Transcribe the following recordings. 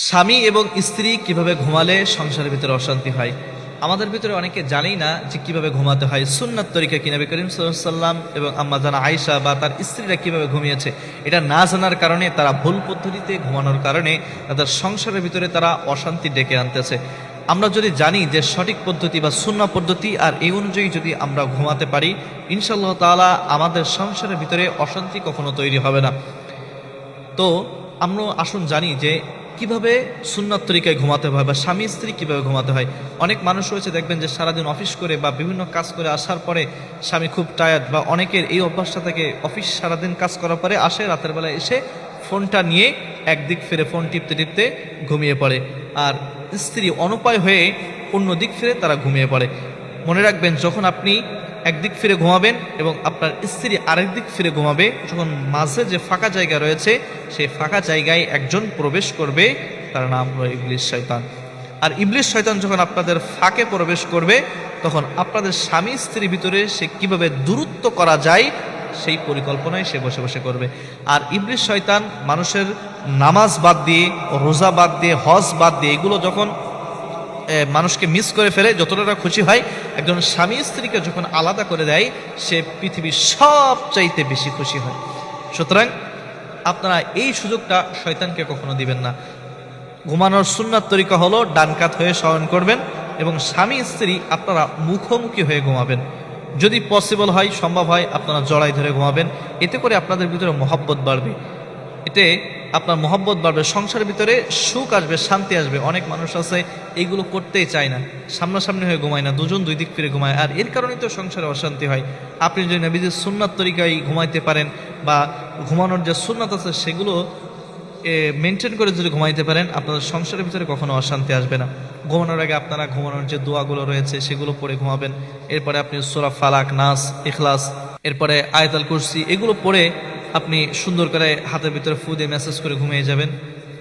স্বামী এবং স্ত্রী কিভাবে ঘুমালে সংসারের ভিতরে অশান্তি হয়। আমাদের ভিতরে অনেকে জানেই না যে কিভাবে ঘুমাতে হয়। সুন্নাত তরিকা কি নবী করিম সাল্লাল্লাহু আলাইহি ওয়াসাল্লাম এবং আম্মা জানা আয়েশা বা তার স্ত্রীরা কিভাবে ঘুমিয়েছে, এটা না জানার কারণে, তারা ভুল পদ্ধতিতে ঘুমানোর কারণে তাদের সংসারের ভিতরে তারা অশান্তি ডেকে আনতেছে। আমরা যদি জানি যে সঠিক পদ্ধতি বা সুন্নাহ পদ্ধতি, আর এই অনুযায়ী যদি আমরা ঘুমাতে পারি, ইনশাআল্লাহ তাআলা আমাদের সংসারের ভিতরে অশান্তি কখনো তৈরি হবে না। তো আমরা আসুন জানি যে কিভাবে সুন্নাত তরিকায় ঘুমাতে হয় বা স্বামী স্ত্রী কিভাবে ঘুমাতে হয়। অনেক মানুষ রয়েছে, দেখবেন যে সারাদিন অফিস করে বা বিভিন্ন কাজ করে আসার পরে স্বামী খুব টায়ার্ড, বা অনেকের এই অভ্যাসটা থেকে অফিস সারাদিন কাজ করার পরে আসে, রাতের বেলা এসে ফোনটা নিয়ে একদিক ফিরে ফোন টিপতে টিপতে ঘুমিয়ে পড়ে, আর স্ত্রী অনুপায় হয়ে অন্য দিক ফিরে তারা ঘুমিয়ে পড়ে। মনে রাখবেন, যখন আপনি একদিক ফিরে ঘুমাবেন এবং আপনার স্ত্রী আরেক দিক ফিরে ঘুমাবে, যখন মাঝে যে ফাঁকা জায়গা রয়েছে সেই ফাঁকা জায়গায় একজন প্রবেশ করবে, তার নাম হলো ইবলিস শয়তান। আর ইবলিস শয়তান যখন আপনাদের ফাঁকে প্রবেশ করবে, তখন আপনাদের স্বামী স্ত্রীর ভিতরে সে কিভাবে দূরত্ব করা যায় সেই পরিকল্পনায় সে বসে বসে করবে। আর ইবলিস শয়তান মানুষের নামাজ বাদ দিয়ে, রোজা বাদ দিয়ে, হজ বাদ দিয়ে, এগুলো যখন মানুষকে মিস করে ফেলে, যতটা খুশি হয়, একজন স্বামী স্ত্রীকে যখন আলাদা করে দেয়, সে পৃথিবীর সবচাইতে বেশি খুশি হয়। সুতরাং আপনারা এই সুযোগটা শয়তানকে কখনো দিবেন না। ঘুমানোর সুন্নাত তরিকা হলো ডান কাত হয়ে শয়ন করবেন এবং স্বামী স্ত্রী আপনারা মুখোমুখি হয়ে ঘুমাবেন। যদি পসিবল হয়, সম্ভব হয়, আপনারা জড়াই ধরে ঘুমাবেন। এতে করে আপনাদের ভিতরে মহব্বত বাড়বে, এতে আপনার মহব্বত বাড়বে, সংসারের ভিতরে সুখ আসবে, শান্তি আসবে। অনেক মানুষ আছে এইগুলো করতেই চায় না, সামনাসামনি হয়ে ঘুমায় না, দুজন দুই দিক ফিরে ঘুমায়, আর এর কারণেই তো সংসারে অশান্তি হয়। আপনি যদি নবীজির সুন্নাত তরিকায় ঘুমাইতে পারেন বা ঘুমানোর যে সুন্নাত আছে সেগুলো মেনটেন করে যদি ঘুমাইতে পারেন, আপনাদের সংসারের ভিতরে কখনো অশান্তি আসবে না। ঘুমানোর আগে আপনারা ঘুমানোর যে দোয়াগুলো রয়েছে সেগুলো পড়ে ঘুমাবেন। এরপরে আপনি সূরা ফালাক, নাস, ইখলাস, এরপরে আয়াতুল কুরসি, এগুলো পড়ে আপনি সুন্দর করে হাতের ভিতরে ফু দিয়ে মেসেজ করে ঘুমিয়ে যাবেন।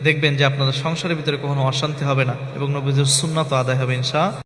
দেখবেন যে আপনাদের সংসারের ভিতরে কখনো অশান্তি হবে না এবং নবীজির সুন্নাত আদায় হবে ইনশাআল্লাহ।